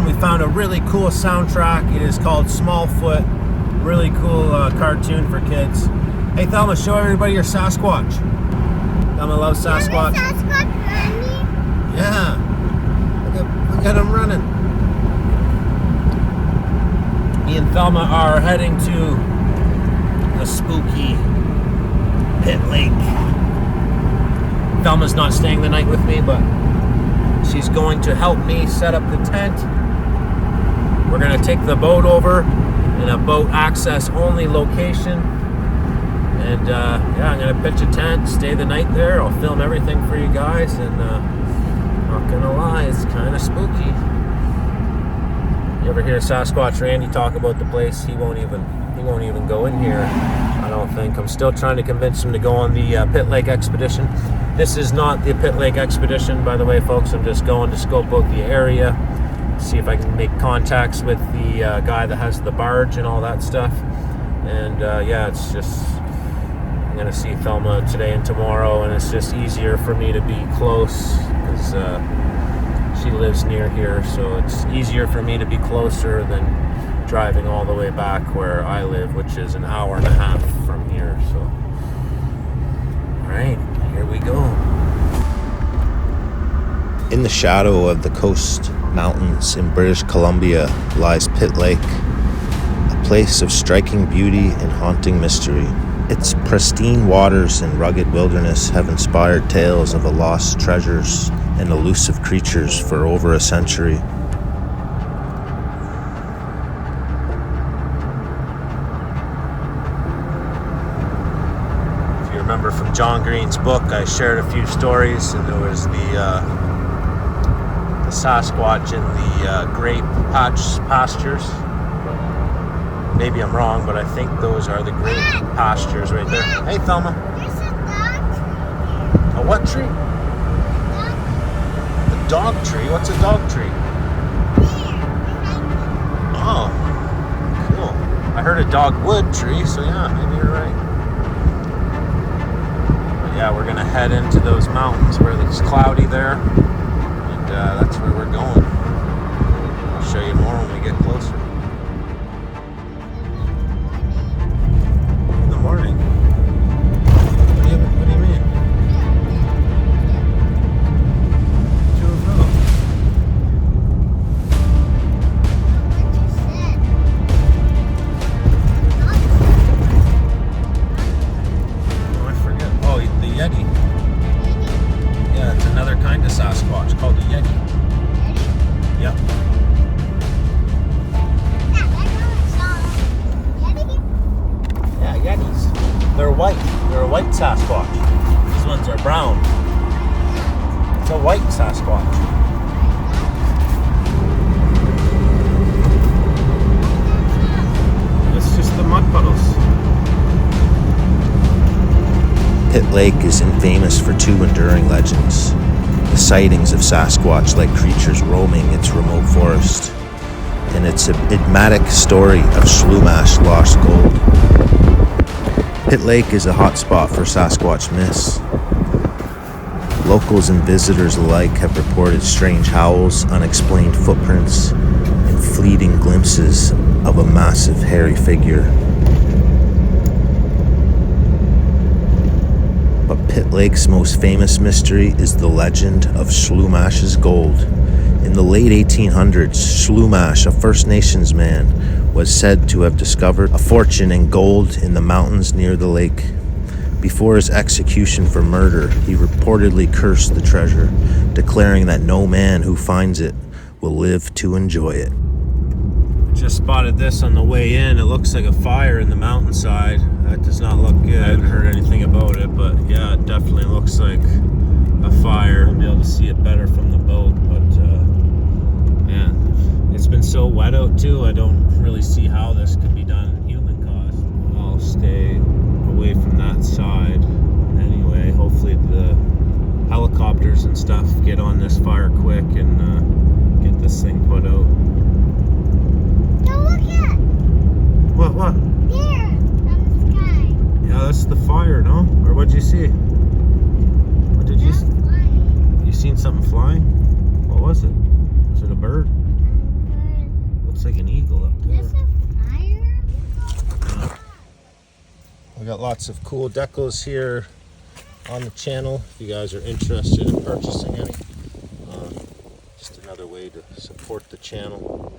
We found a really cool soundtrack. It is called Smallfoot. Really cool cartoon for kids. Hey Thelma, show everybody your Sasquatch. Thelma loves Sasquatch. Sasquatch running? Yeah. Look at him running. Me and Thelma are heading to the spooky Pitt Lake. Thelma's not staying the night with me, but she's going to help me set up the tent. We're going to take the boat over in a boat access only location. And yeah, I'm going to pitch a tent, stay the night there. I'll film everything for you guys. And not going to lie, it's kind of spooky. You ever hear Sasquatch Randy talk about the place? He won't even go in here, I don't think. I'm still trying to convince him to go on the Pitt Lake Expedition. This is not the Pitt Lake Expedition, by the way, folks. I'm just going to scope out the area, see if I can make contacts with the guy that has the barge and all that stuff. And yeah, it's just, I'm going to see Thelma today and tomorrow, and it's just easier for me to be close because she lives near here, so it's easier for me to be closer than driving all the way back where I live, which is an hour and a half from here. So, all right, here we go. In the shadow of the coast mountains in British Columbia lies Pitt Lake, a place of striking beauty and haunting mystery. Its pristine waters and rugged wilderness have inspired tales of lost treasures and elusive creatures for over a century. If you remember from John Green's book, I shared a few stories, and there was the Sasquatch in the grape pastures. Maybe I'm wrong, but I think those are the grape pastures right there. Hey, Thelma. There's a dog tree. A what tree? A dog tree? What's a dog tree? Oh, cool. I heard a dogwood tree, so yeah, maybe you're right. But yeah, we're going to head into those mountains where it's cloudy there, and that's where we're going. I'll show you more when we get closer. Morning. What do you mean? 2 o'clock. Oh, I forget. Oh, the Yeti. Yeah, it's another kind of Sasquatch called a Yeti. Yep. Yetis. They're white. They're a white Sasquatch. These ones are brown. It's a white Sasquatch. It's just the mud puddles. Pitt Lake is infamous for 2 enduring legends: the sightings of Sasquatch-like creatures roaming its remote forest, and its enigmatic story of Slumach lost gold. Pitt Lake is a hotspot for Sasquatch myths. Locals and visitors alike have reported strange howls, unexplained footprints, and fleeting glimpses of a massive hairy figure. But Pitt Lake's most famous mystery is the legend of Slumach's gold. In the late 1800s, Slumach, a First Nations man, was said to have discovered a fortune in gold in the mountains near the lake. Before his execution for murder, he reportedly cursed the treasure, declaring that no man who finds it will live to enjoy it. Just spotted this on the way in. It looks like a fire in the mountainside. That does not look good. I haven't heard anything about it, but yeah, it definitely looks like a fire. I'll be able to see it better from the boat, but man, it's been so wet out too. I don't really see how this could be done human caused. I'll stay away from that side anyway. Hopefully the helicopters and stuff get on this fire quick and get this thing put out. Don't look at. What? There, from the sky. Yeah, that's the fire, no? Or what'd you see? What did you see? Flying. You seen something flying? What was it? Was it a bird? got lots of cool decals here on the channel if you guys are interested in purchasing any. Just another way to support the channel.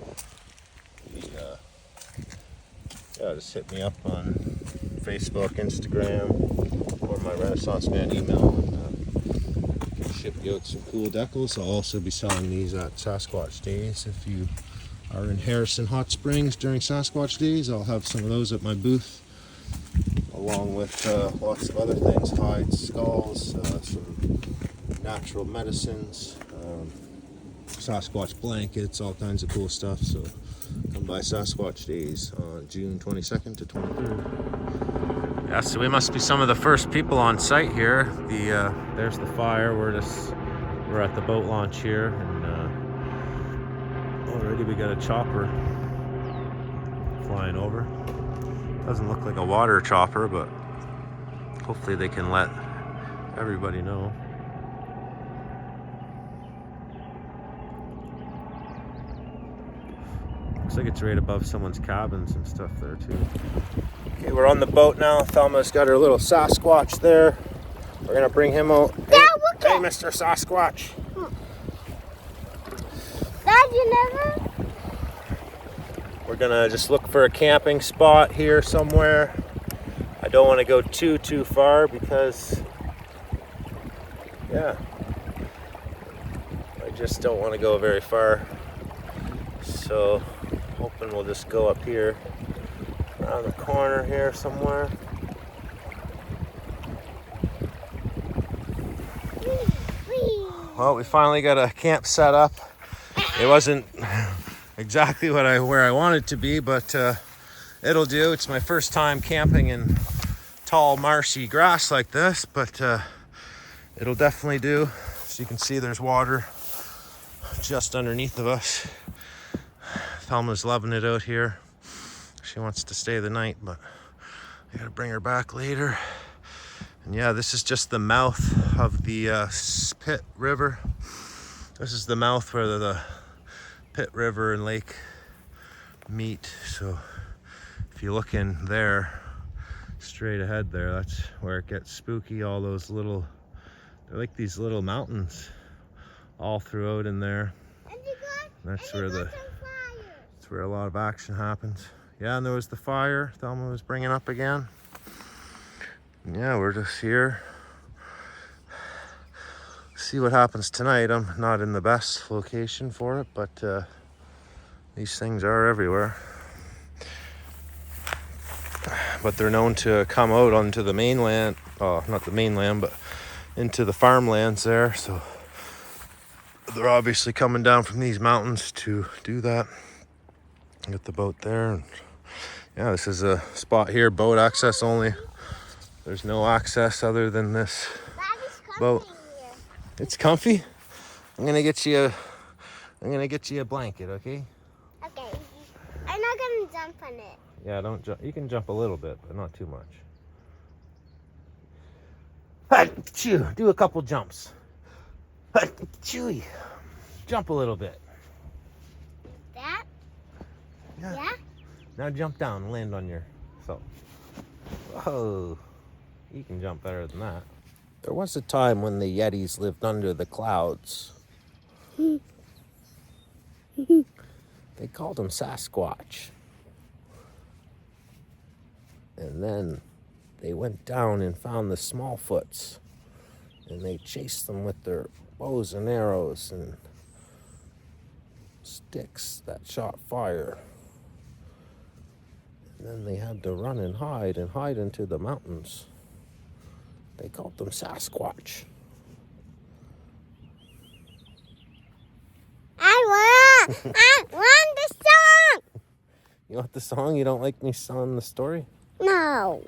Just hit me up on Facebook, Instagram, or my RenaissanceMan email, and I can ship you out some cool decals. I'll also be selling these at Sasquatch Days. If you are in Harrison Hot Springs during Sasquatch Days, I'll have some of those at my booth, along with lots of other things, hides, skulls, some natural medicines, Sasquatch blankets, all kinds of cool stuff. So come by Sasquatch Days on June 22nd to 23rd. Yeah, so we must be some of the first people on site here. There's the fire. We're at the boat launch here, and already we got a chopper flying over. Doesn't look like a water chopper, but hopefully they can let everybody know. Looks like it's right above someone's cabins and stuff there too. Okay, we're on the boat now. Thelma's got her little Sasquatch there. We're gonna bring him out. Hey, Mr. Sasquatch. Dad, you never? We're gonna just look for a camping spot here somewhere. I don't want to go too far because, yeah, I just don't want to go very far. So, hoping we'll just go up here, around the corner here somewhere. Well, we finally got a camp set up. It wasn't exactly where I wanted it to be, but it'll do. It's my first time camping in tall, marshy grass like this, but it'll definitely do. As you can see, there's water just underneath of us. Thelma's loving it out here. She wants to stay the night, but I gotta bring her back later. And yeah, this is just the mouth of the Pitt River. This is the mouth where the Pitt River and lake meet. So if you look in there, straight ahead there, that's where it gets spooky. All those little, they're like these little mountains all throughout in there. That's where a lot of action happens. Yeah, and there was the fire Thelma was bringing up again. Yeah, we're just here. See what happens tonight. I'm not in the best location for it, but these things are everywhere. But they're known to come out onto the mainland. Oh, not the mainland, but into the farmlands there. So they're obviously coming down from these mountains to do that. Get the boat there. And yeah, this is a spot here, boat access only. There's no access other than this boat. Here. It's comfy. I'm gonna get you a blanket, okay? Okay. I'm not gonna jump on it. Yeah, don't jump. You can jump a little bit, but not too much. Do a couple jumps. Chewy. Jump a little bit. That? Yeah. Yeah? Now jump down and land on yourself. Whoa. You can jump better than that. There was a time when the Yetis lived under the clouds. They called them Sasquatch. And then they went down and found the Smallfoots. And they chased them with their bows and arrows and sticks that shot fire. And then they had to run and hide into the mountains. They called them Sasquatch. I want the song! You want the song? You don't like me telling the story? No.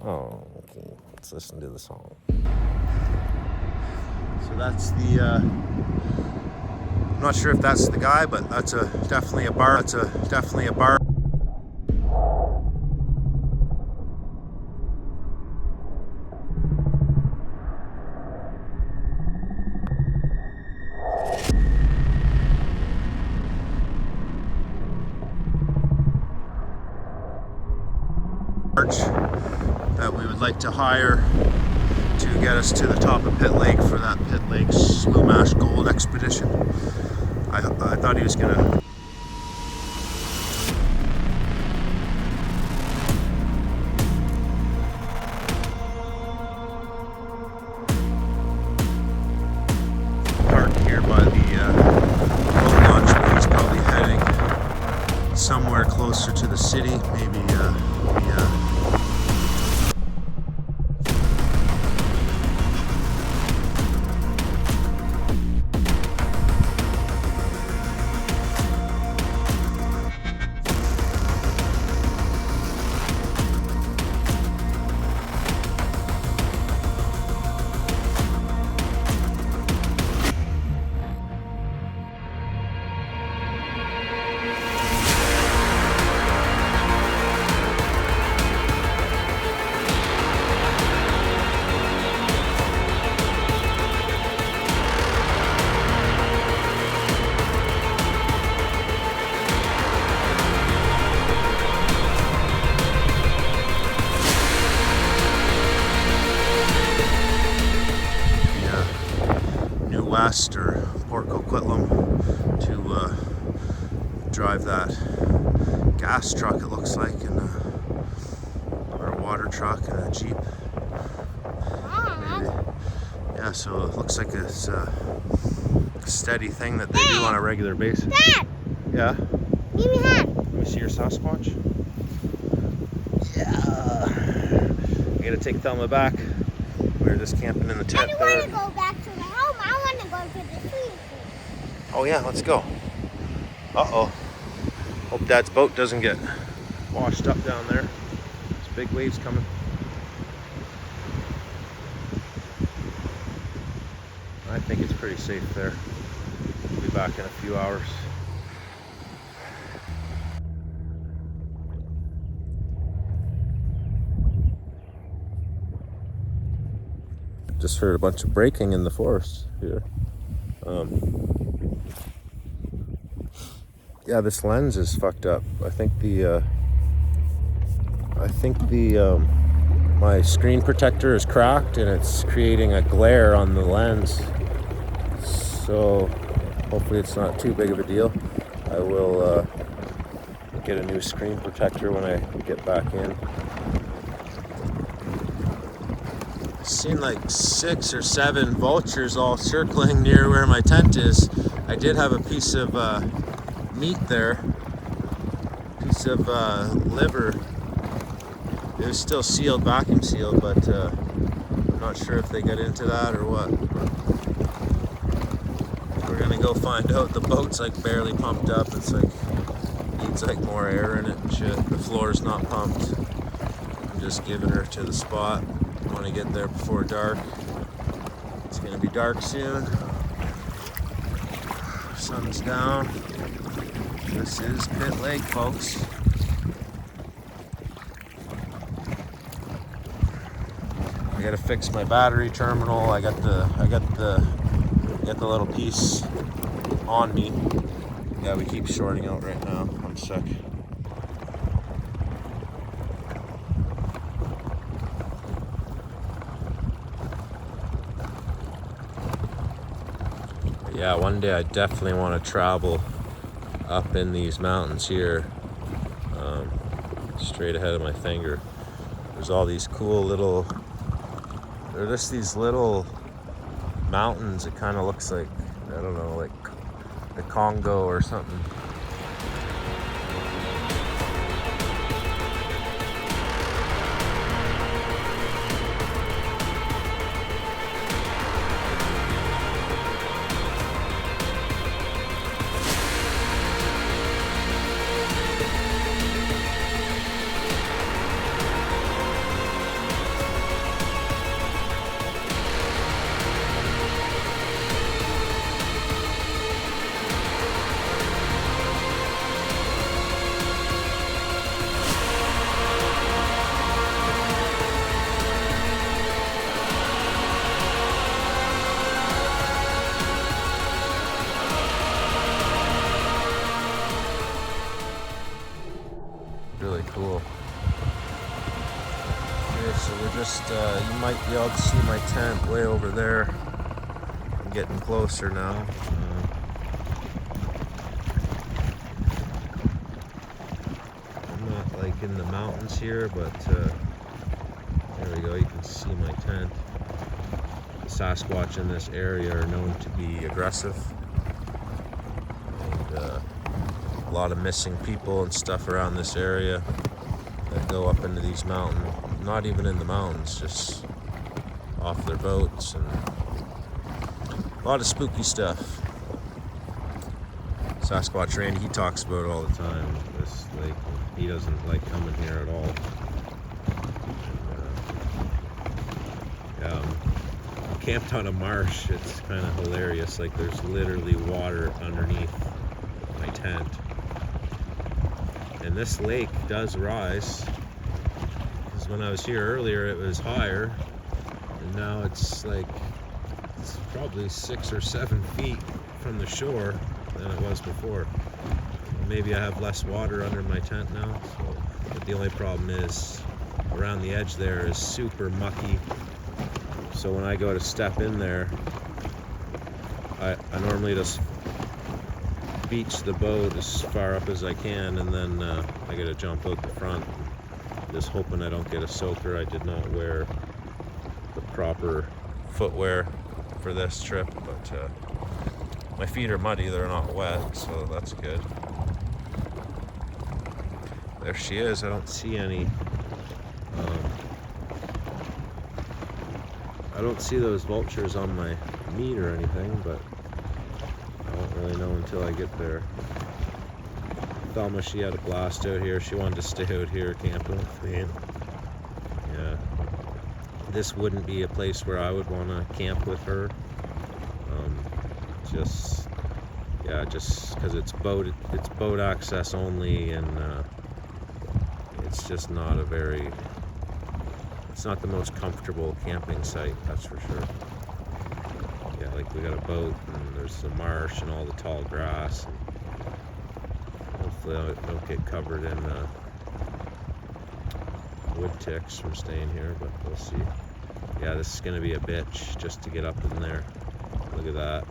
Oh, okay. Let's listen to the song. So that's the, I'm not sure if that's the guy, but that's definitely a bar. That's definitely a bar. That we would would like to hire to get us to the top of Pitt Lake for that Pitt Lake Slumach Gold Expedition. I thought he was gonna park here by the boat launch, but he's probably heading somewhere closer to the city, maybe West or Port Coquitlam to drive that gas truck, it looks like, or a water truck and a Jeep. Maybe. Yeah, so it looks like it's a steady thing that they do on a regular basis. Dad! Yeah? Give me that. Let me see your Sasquatch. Yeah. I gotta take Thelma back. We were just camping in the tent I don't want to go back to the home. I want to go to the swimming pool. Oh yeah, let's go. Uh-oh. Hope Dad's boat doesn't get washed up down there. There's big waves coming. I think it's pretty safe there. We'll be back in a few hours. Just heard a bunch of breaking in the forest here. Yeah, this lens is fucked up. I think the my screen protector is cracked and it's creating a glare on the lens. So hopefully it's not too big of a deal. I will get a new screen protector when I get back in. I've seen like 6 or 7 vultures all circling near where my tent is. I did have a piece of meat there, piece of liver. It was still sealed, vacuum sealed, but I'm not sure if they got into that or what. We're gonna go find out. The boat's like barely pumped up. It's like needs like more air in it and shit. The floor's not pumped. I'm just giving her to the spot. I want to get there before dark. It's gonna be dark soon. Sun's down. This is Pitt Lake, folks. I gotta fix my battery terminal. I got the little piece on me. Yeah, we keep shorting out right now. I'm sick. Yeah, one day I definitely want to travel up in these mountains here, straight ahead of my finger. There's all these cool little, they're just these little mountains. It kind of looks like, I don't know, like the Congo or something. Really cool. This So we're just, you might be able to see my tent way over there. I'm getting closer now. I'm not like in the mountains here, but there we go, you can see my tent. The Sasquatch in this area are known to be aggressive. And a lot of missing people and stuff around this area that go up into these mountains. Not even in the mountains, just off their boats, and a lot of spooky stuff. Sasquatch Randy, he talks about it all the time. This lake, he doesn't like coming here at all. Camped on a marsh. It's kind of hilarious. Like there's literally water underneath my tent, and this lake does rise. Because when I was here earlier, it was higher, and now it's like it's probably 6 or 7 feet from the shore than it was before. Maybe I have less water under my tent now. But the only problem is around the edge there is super mucky. So when I go to step in there, I normally just beach the boat as far up as I can, and then I gotta jump out the front, just hoping I don't get a soaker. I did not wear the proper footwear for this trip, but my feet are muddy, they're not wet, so that's good. There she is. I don't see any I don't see those vultures on my meat or anything, but I won't really know until I get there. Thelma, she had a blast out here. She wanted to stay out here camping with me. And yeah, this wouldn't be a place where I would want to camp with her. Just because it's boat access only, and it's just not it's not the most comfortable camping site, that's for sure. Yeah, like we got a boat, and there's the marsh and all the tall grass. And hopefully I don't get covered in wood ticks from staying here, but we'll see. Yeah, this is gonna be a bitch just to get up in there. Look at that.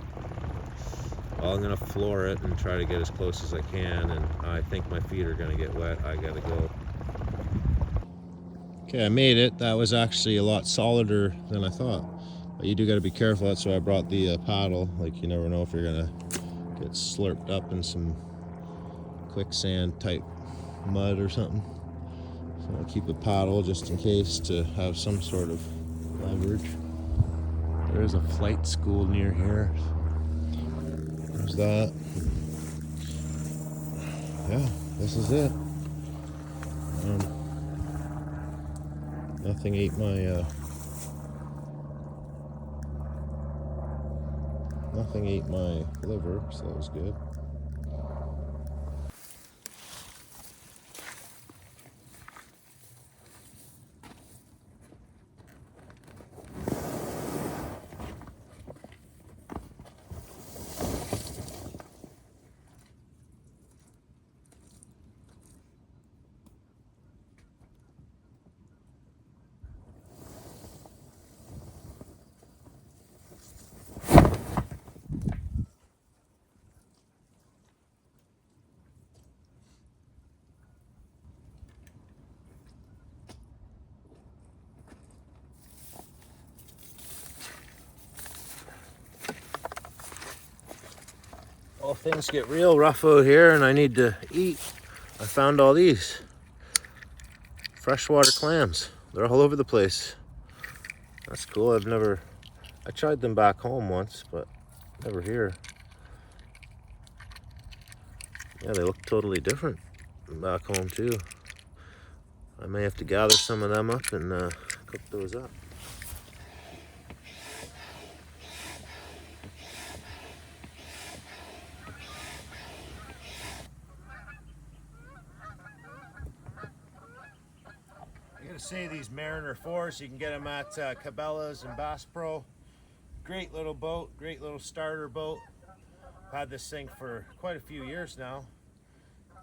Well, I'm gonna floor it and try to get as close as I can, and I think my feet are gonna get wet. I gotta go. Okay, I made it. That was actually a lot solider than I thought. But you do got to be careful. That's why I brought the paddle. Like, you never know if you're going to get slurped up in some quicksand type mud or something. So I'll keep a paddle just in case to have some sort of leverage. There is a flight school near here. There's that. Yeah, this is it. Nothing ate my liver, so that was good. Well, things get real rough out here and I need to eat. I found all these freshwater clams. They're all over the place. That's cool. I tried them back home once, but never here. Yeah, they look totally different back home too. I may have to gather some of them up and cook those up. I gotta say, these Mariner 4s, you can get them at Cabela's and Bass Pro. Great little boat, great little starter boat. I've had this thing for quite a few years now.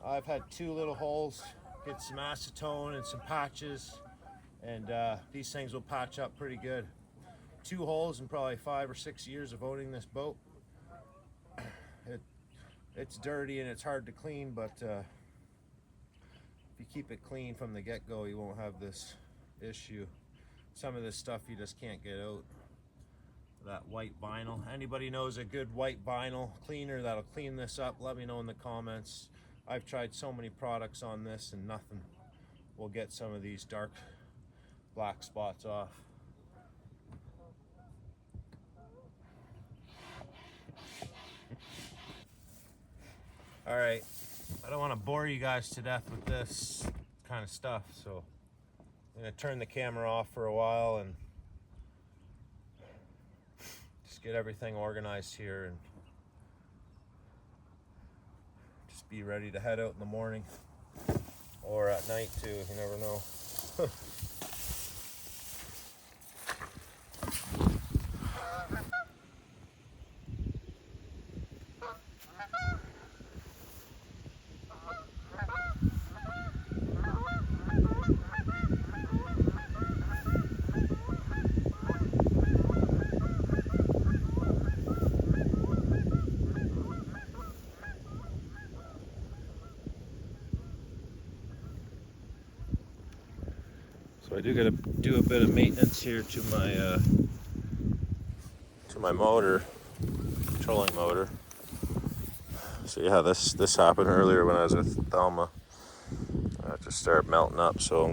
I've had 2 little holes, get some acetone and some patches, And these things will patch up pretty good. 2 holes in probably 5 or 6 years of owning this boat. It's dirty and it's hard to clean, but if you keep it clean from the get-go, you won't have this issue. Some of this stuff you just can't get out. That white vinyl. Anybody knows a good white vinyl cleaner that'll clean this up, let me know in the comments. I've tried so many products on this and nothing will get some of these dark black spots off. All right, I don't want to bore you guys to death with this kind of stuff, so I'm going to turn the camera off for a while and just get everything organized here and just be ready to head out in the morning or at night too, you never know. So I do got to do a bit of maintenance here to my motor, trolling motor. So yeah, this happened earlier when I was with Thelma. It just started melting up, so I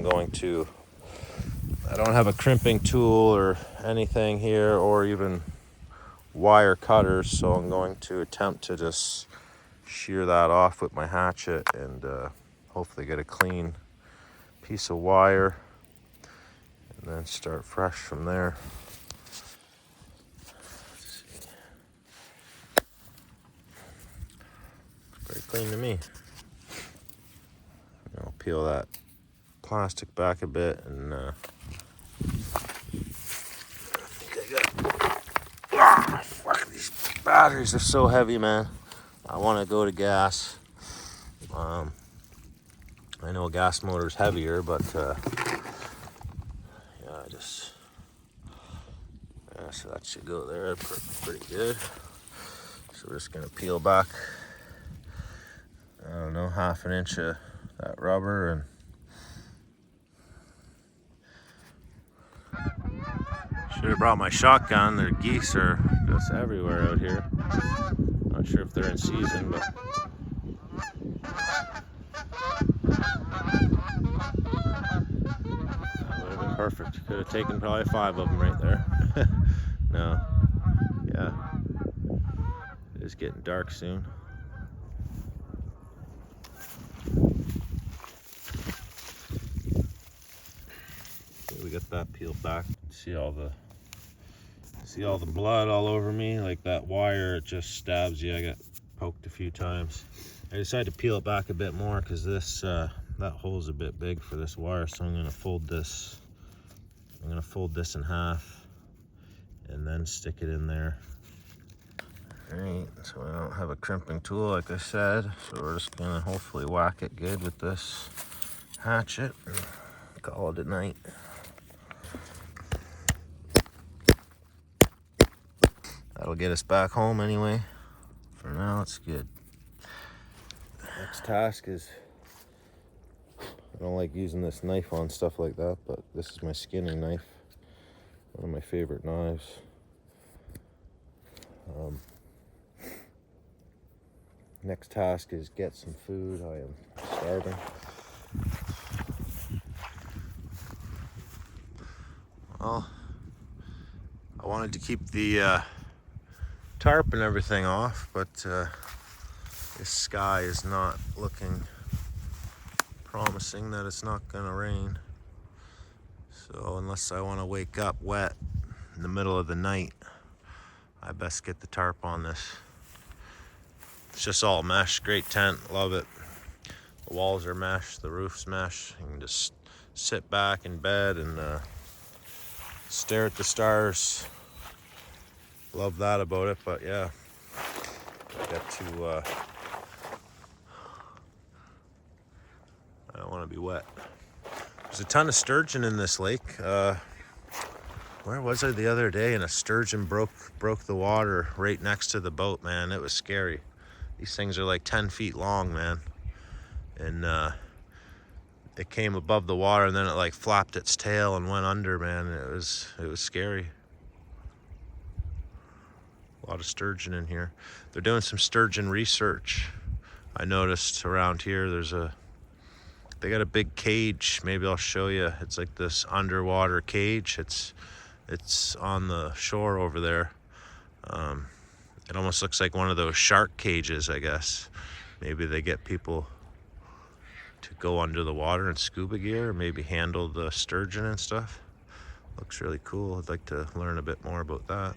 don't have a crimping tool or anything here, or even wire cutters, so I'm going to attempt to just shear that off with my hatchet and hopefully get a clean piece of wire and then start fresh from there. It's pretty clean to me. I'll peel that plastic back a bit and I got fuck, these batteries are so heavy, man. I want to go to gas. I know a gas motor is heavier, but so that should go there pretty good. So we're just gonna peel back, I don't know, 1/2 inch of that rubber and should have brought my shotgun. Their geese are just everywhere out here. Not sure if they're in season, but that would have been perfect. Could have taken probably 5 of them right there. No, yeah, it is getting dark soon. Okay, we got that peeled back. See all the blood all over me, like that wire, it just stabs you. I got poked a few times. I decided to peel it back a bit more because this that hole's a bit big for this wire, so I'm gonna fold this in half and then stick it in there. All right, so I don't have a crimping tool like I said, so we're just gonna hopefully whack it good with this hatchet and call it a night. That'll get us back home anyway. For now, it's good. Next task is, I don't like using this knife on stuff like that, but this is my skinning knife. One of my favorite knives. Next task is get some food. I am starving. Well, I wanted to keep the tarp and everything off, but this sky is not looking promising that it's not gonna rain. So unless I want to wake up wet in the middle of the night, I best get the tarp on this. It's just all mesh, great tent, love it. The walls are mesh, the roof's mesh. You can just sit back in bed and stare at the stars. Love that about it, but yeah, I got to, I don't want to be wet. There's a ton of sturgeon in this lake. Where was I the other day? And a sturgeon broke the water right next to the boat, man. It was scary. These things are like 10 feet long, man. And it came above the water and then it like flapped its tail and went under, man. It was scary. A lot of sturgeon in here. They're doing some sturgeon research. I noticed around here they got a big cage. Maybe I'll show you. It's like this underwater cage. It's on the shore over there. It almost looks like one of those shark cages, I guess. Maybe they get people to go under the water in scuba gear, or maybe handle the sturgeon and stuff. Looks really cool. I'd like to learn a bit more about that.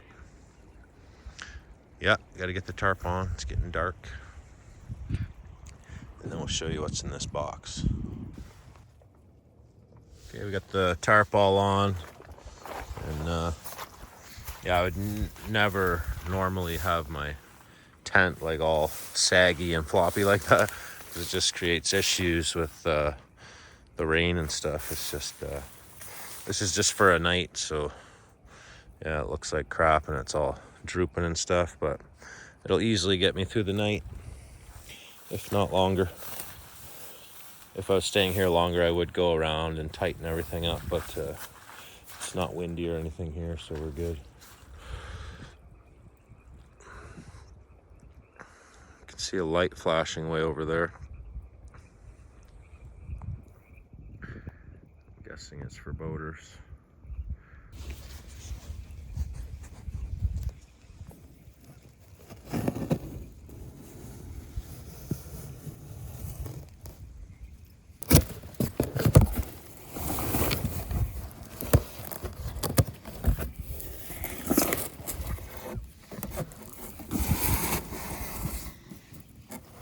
Yeah, gotta get the tarp on. It's getting dark. And then we'll show you what's in this box. Okay, we got the tarp all on. And yeah, I would never normally have my tent like all saggy and floppy like that, because it just creates issues with the rain and stuff. It's just this is just for a night, so yeah, it looks like crap and it's all drooping and stuff, but it'll easily get me through the night, if not longer. If I was staying here longer, I would go around and tighten everything up, but it's not windy or anything here, so we're good. You can see a light flashing way over there. I'm guessing it's for boaters.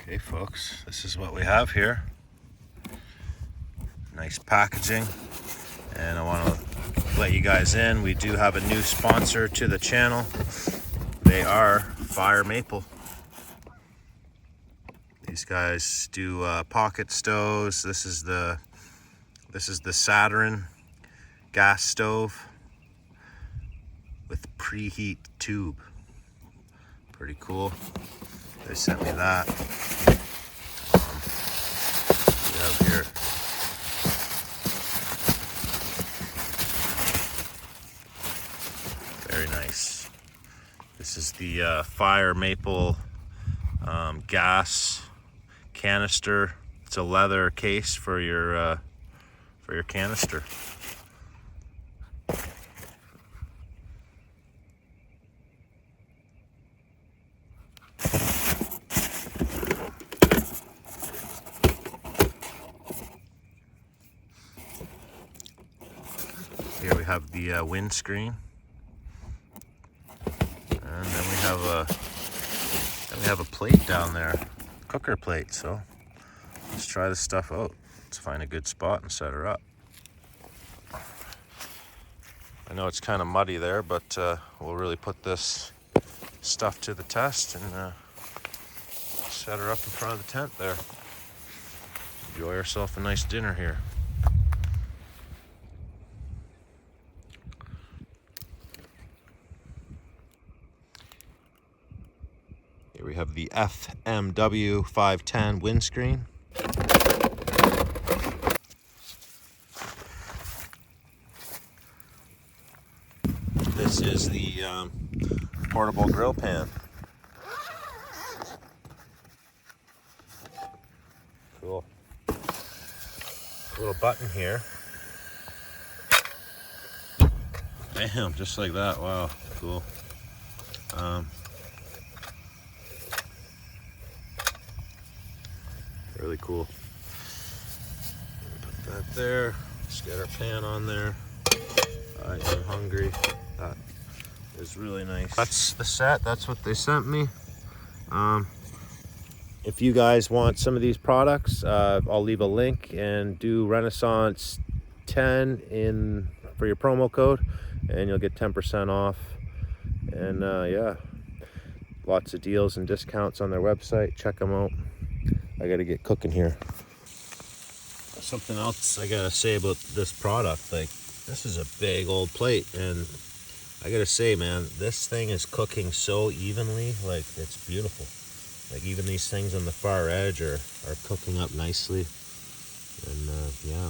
Okay, folks, this is what we have here. Nice packaging, and I want to let you guys in. We do have a new sponsor to the channel. They are Fire Maple. These guys do pocket stoves. This is the Saturn gas stove with preheat tube. Pretty cool. They sent me that. We have here. Very nice. This is the Fire Maple gas canister. It's a leather case for your canister. Here we have the windscreen, and then we have a plate down there, cooker plate. So let's try this stuff out. Let's find a good spot and set her up. I know it's kind of muddy there, but we'll really put this stuff to the test and set her up in front of the tent there. Enjoy yourself a nice dinner here. Here we have the FMW 510 windscreen. This is the portable grill pan. Cool. Little button here. Bam, just like that. Wow, cool. Really cool. Put that there. Let's get our pan on there. I am hungry. That is really nice. That's the set. That's what they sent me. If you guys want some of these products, I'll leave a link, and do Renaissance 10 for your promo code, and you'll get 10% off. And yeah, lots of deals and discounts on their website. Check them out. I gotta get cooking here. something else I gotta say about this product. Like, this is a big old plate, and I gotta say, man, this thing is cooking so evenly. Like, it's beautiful. Like, even these things on the far edge are cooking up nicely. And yeah,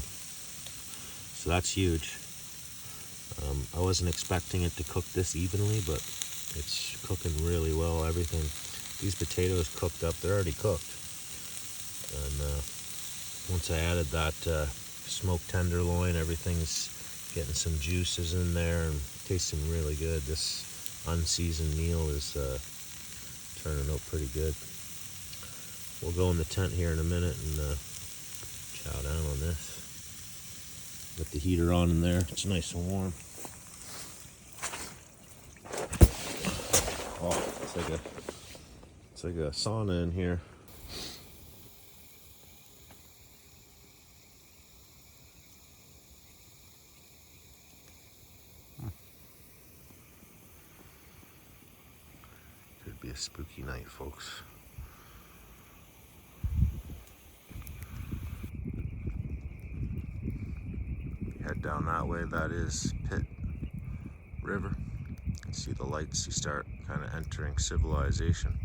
so that's huge. I wasn't expecting it to cook this evenly, but it's cooking really well. Everything, these potatoes cooked up, they're already cooked. And once I added that smoked tenderloin, everything's getting some juices in there and tasting really good. This unseasoned meal is turning out pretty good. We'll go in the tent here in a minute and chow down on this. Got the heater on in there. It's nice and warm. Oh, it's like a sauna in here. Could be a spooky night, folks. Head down that way, that is Pitt River. You can see the lights, you start kind of entering civilization.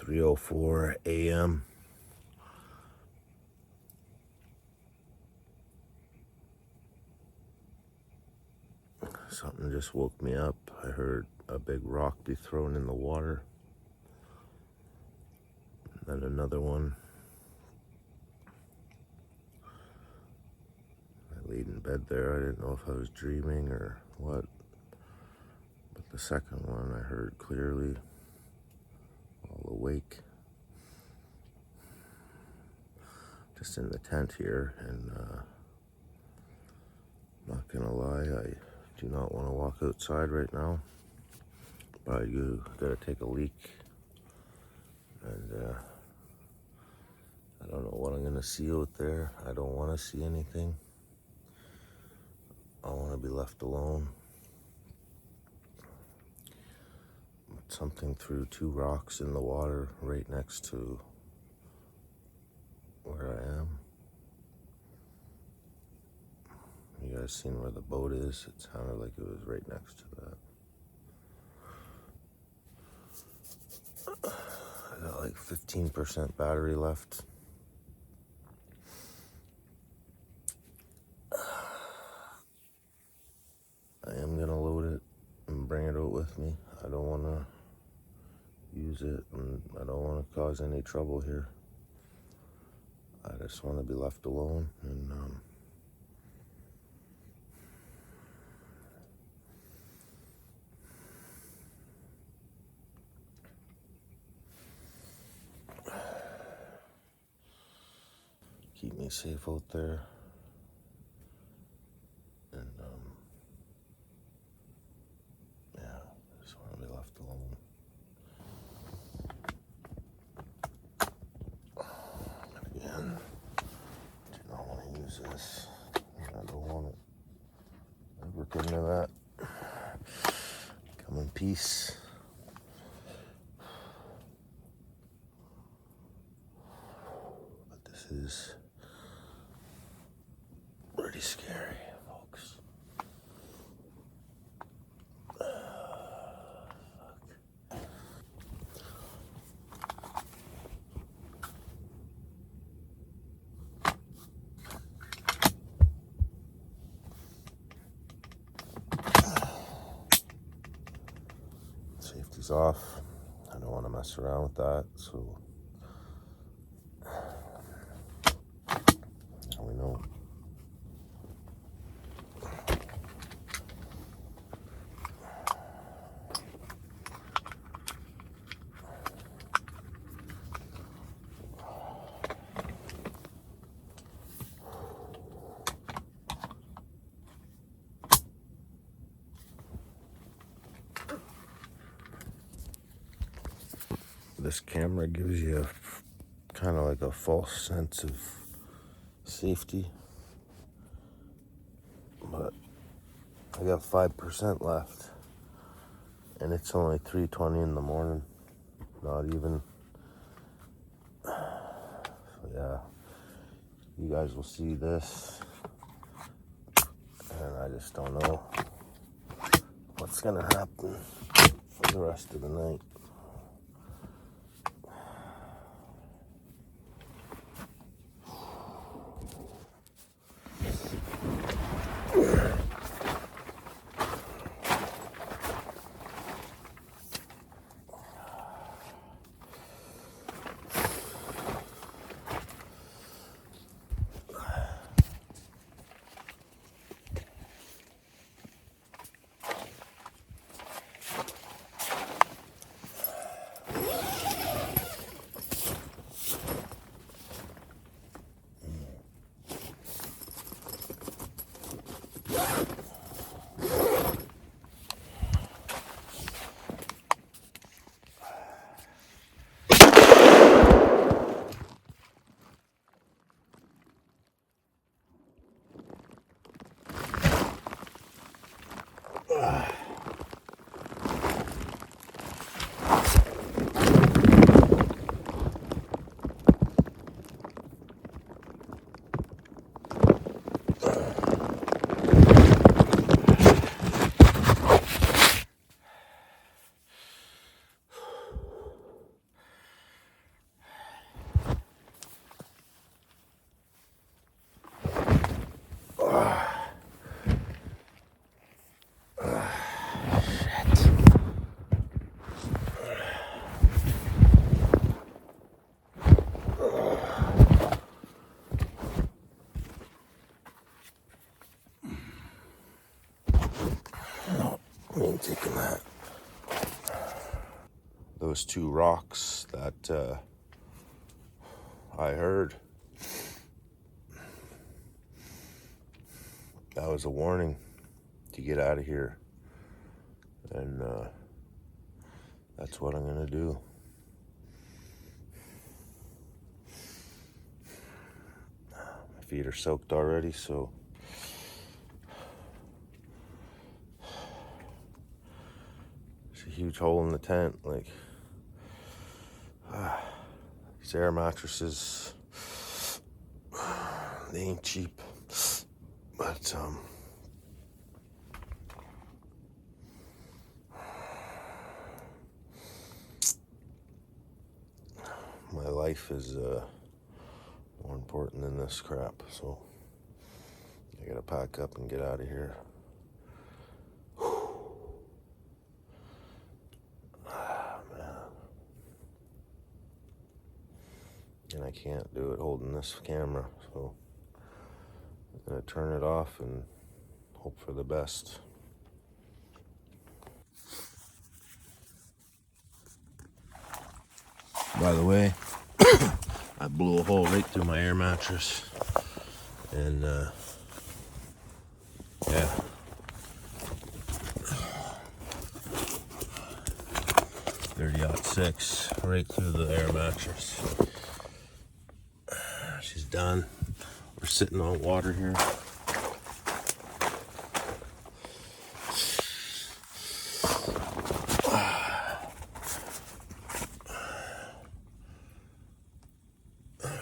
.3:04 a.m. Something just woke me up. I heard a big rock be thrown in the water. Then another one. I laid in bed there. I didn't know if I was dreaming or what. But the second one I heard clearly. All awake. Just in the tent here, and not gonna lie, I do not want to walk outside right now. But I do gotta take a leak, and I don't know what I'm gonna see out there. I don't want to see anything. I want to be left alone. Something threw two rocks in the water right next to where I guys seen where the boat is? It sounded like it was right next to that. I got like 15% battery left. I am gonna load it and bring it out with me. I don't wanna use it and I don't wanna cause any trouble here. I just wanna be left alone and keep me safe out there. And yeah, I just want to be left alone. And again, do not want to use this. I don't want to ever get into that. Come in peace. But this is pretty scary, folks. Safety's off. I don't want to mess around with that, so now we know. This camera gives you kind of like a false sense of safety, but I got 5% left and it's only 3:20 in the morning, not even. So yeah, you guys will see this and I just don't know what's gonna happen for the rest of the night. Taking that. Those two rocks that I heard, that was a warning to get out of here, and that's what I'm gonna do. My feet are soaked already, so huge hole in the tent. Like these air mattresses, they ain't cheap, but life is more important than this crap. So I gotta pack up and get out of here. Ah, man. And I can't do it holding this camera, so I'm gonna turn it off and hope for the best. By the way, I blew a hole right through my air mattress, and yeah, .30-06 right through the air mattress. She's done. We're sitting on water here.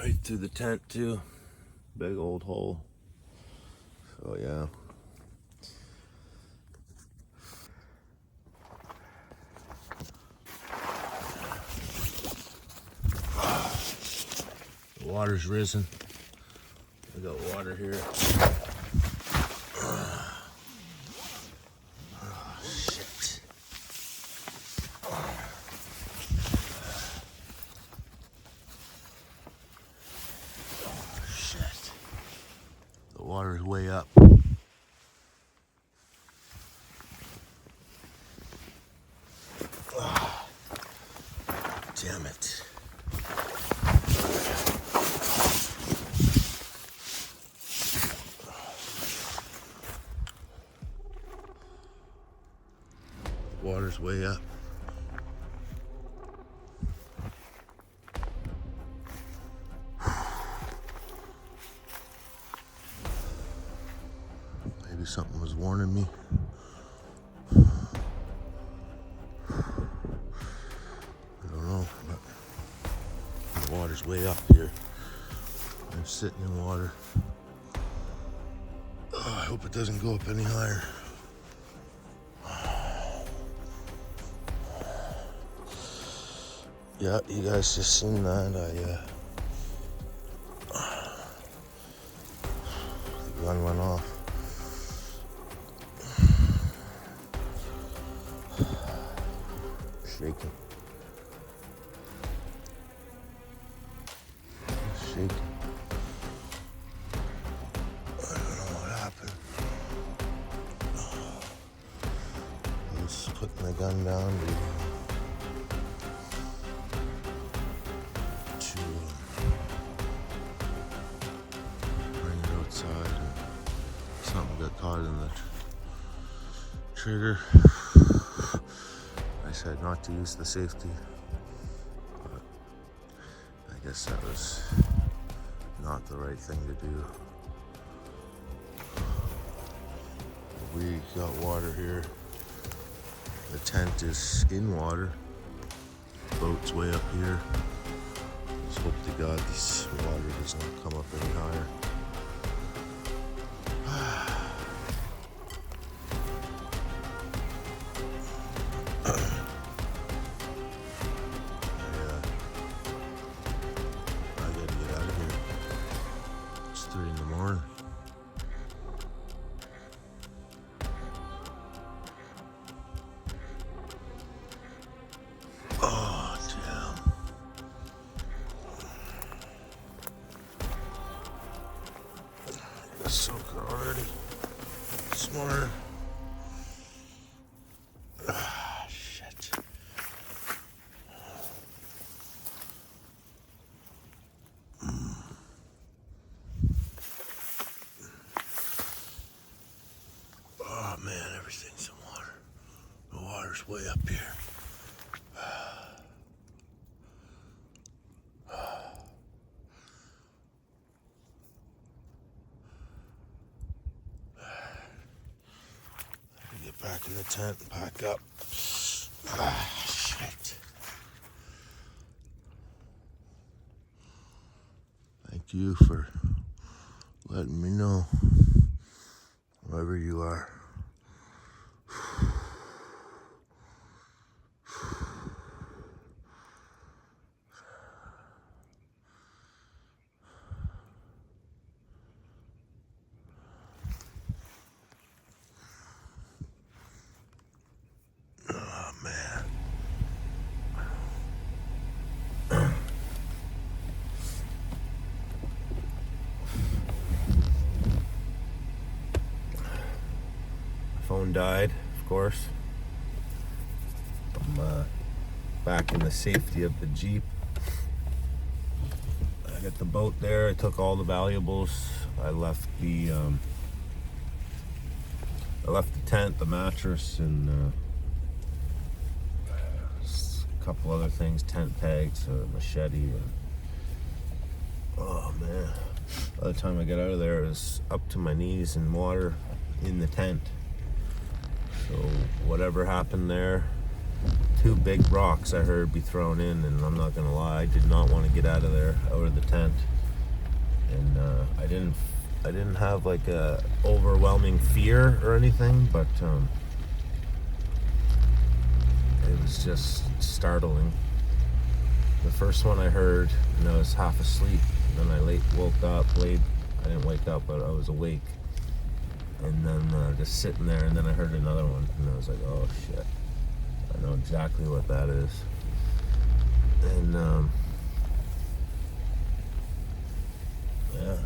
Right through the tent too. Big old hole. So yeah. The water's risen. I got water here. Oh, shit. Shit. The water's way up. Oh, damn it. Water's way up. Maybe something was warning me. I don't know, but the water's way up here. I'm sitting in water. Oh, I hope it doesn't go up any higher. Yeah, you guys just seen that. The gun went off. Shaking. Shaking. I don't know what happened. I was putting the gun down to bring it outside, and something got caught in the trigger. I said not to use the safety, but I guess that was not the right thing to do. We got water here. The tent is in water. Boat's way up here. Let's hope to God this water does not come up any higher. I gotta get out of here. It's 3 in the morning. Oh, damn. It's so good already. This morning. Ah, shit. Oh man, everything's in water. The water's way up here. Get back in the tent and pack up. Ah, shit. Thank you for letting me know, wherever you are. died, of course. I'm back in the safety of the Jeep. I got the boat there. I took all the valuables. I left the tent, the mattress, and a couple other things, tent pegs, a machete. And, oh man, by the time I got out of there, it was up to my knees in water in the tent. So whatever happened there, 2 big rocks I heard be thrown in, and I'm not gonna lie, I did not want to get out of there, out of the tent. And I didn't have like a overwhelming fear or anything, but it was just startling. The first one I heard, and I was half asleep. Then I woke up. I didn't wake up, but I was awake. And then just sitting there, and then I heard another one, and I was like, oh shit. I know exactly what that is. And yeah.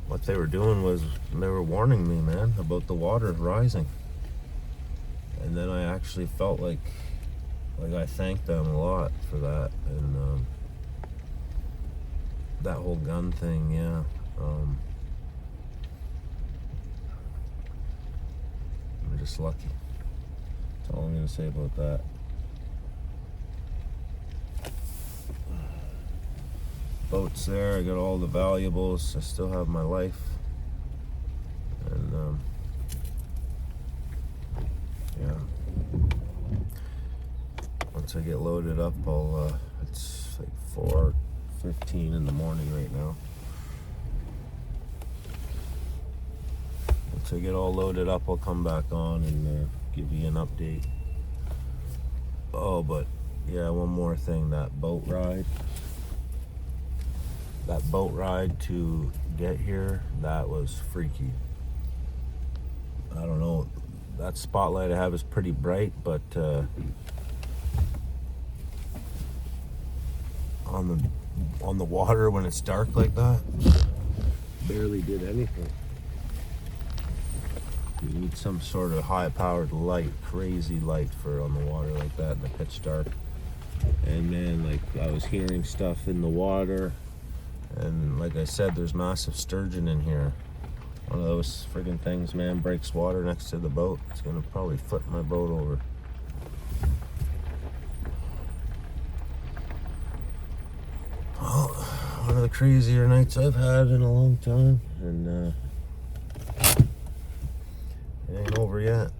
What they were doing was they were warning me, man, about the water rising. And then I actually felt like I thanked them a lot for that. And that whole gun thing, yeah. I'm just lucky. That's all I'm gonna say about that. Boat's there, I got all the valuables, I still have my life. And yeah. Once I get loaded up, it's like 4:15 in the morning right now. Once I get all loaded up, I'll come back on and give you an update. Oh, but yeah, one more thing, that boat ride to get here, that was freaky. I don't know, that spotlight I have is pretty bright, but on the water when it's dark like that, barely did anything. You need some sort of high-powered light, crazy light for on the water like that in the pitch dark. And man, like I was hearing stuff in the water, and like I said, there's massive sturgeon in here. One of those friggin' things, man, breaks water next to the boat. It's gonna probably flip my boat over. Well, one of the crazier nights I've had in a long time, and it ain't over yet.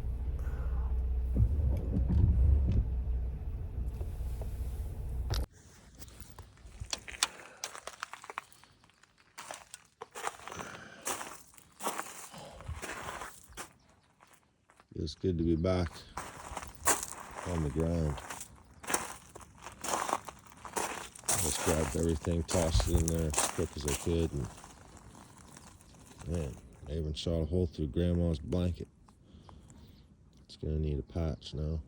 It's good to be back on the ground. Just grabbed everything, tossed it in there as quick as I could, and man, I even shot a hole through Grandma's blanket. It's gonna need a patch now.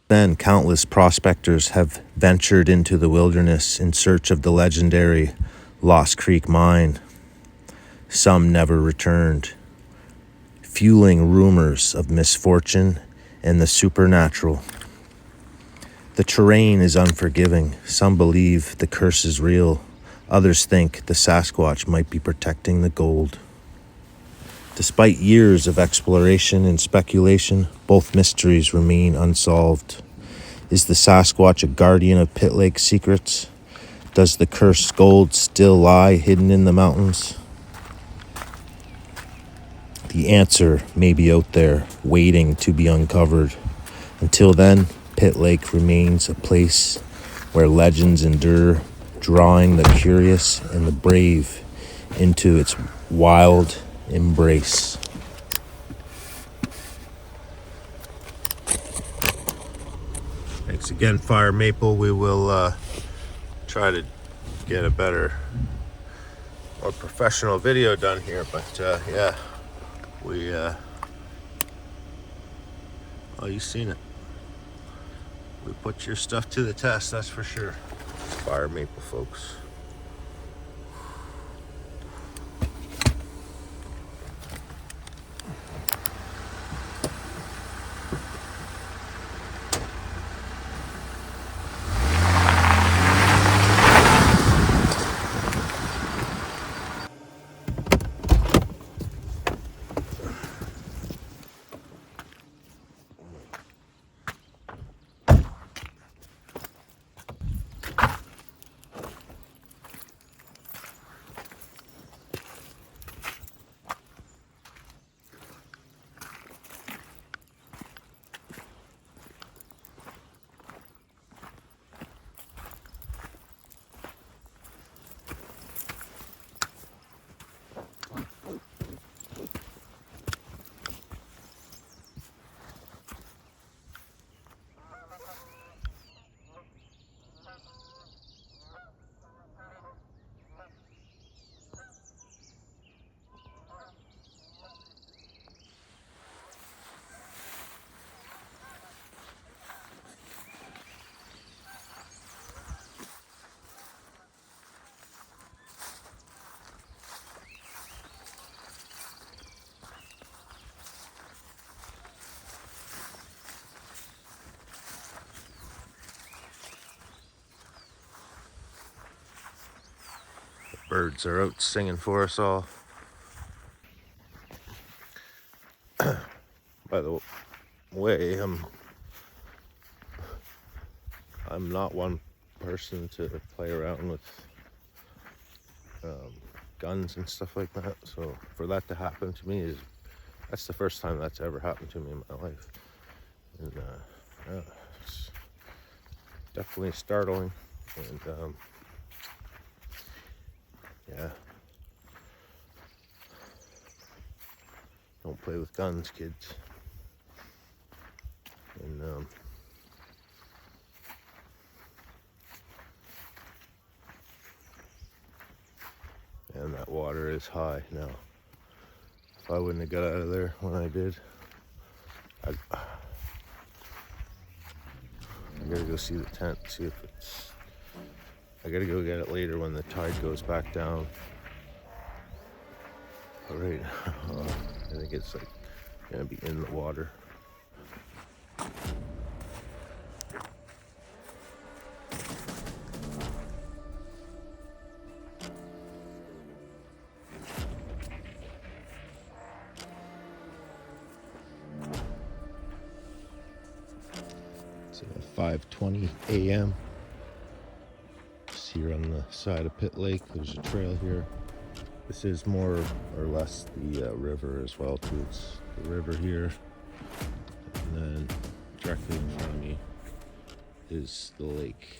Then, countless prospectors have ventured into the wilderness in search of the legendary Lost Creek Mine. Some never returned, fueling rumors of misfortune and the supernatural. The terrain is unforgiving. Some believe the curse is real. Others think the Sasquatch might be protecting the gold. Despite years of exploration and speculation, both mysteries remain unsolved. Is the Sasquatch a guardian of Pitt Lake secrets? Does the cursed gold still lie hidden in the mountains? The answer may be out there, waiting to be uncovered. Until then, Pitt Lake remains a place where legends endure, drawing the curious and the brave into its wild embrace. Thanks again, Fire Maple. We will try to get a better, more professional video done here, but yeah, we well, you've seen it. We put your stuff to the test, that's for sure. Fire Maple, folks. Birds are out singing for us all. By the way, I'm not one person to play around with guns and stuff like that. So for that to happen to me that's the first time that's ever happened to me in my life, and yeah, it's definitely startling. And yeah, don't play with guns, kids. And that water is high now. If I wouldn't have got out of there when I did, I gotta go see the tent, see if it's, I gotta go get it later when the tide goes back down. All right, I think it's like gonna be in the water. It's 5:20 a.m. Just here on the side of Pitt Lake. There's a trail here. This is more or less the river as well too. It's the river here, and then directly in front of me is the lake.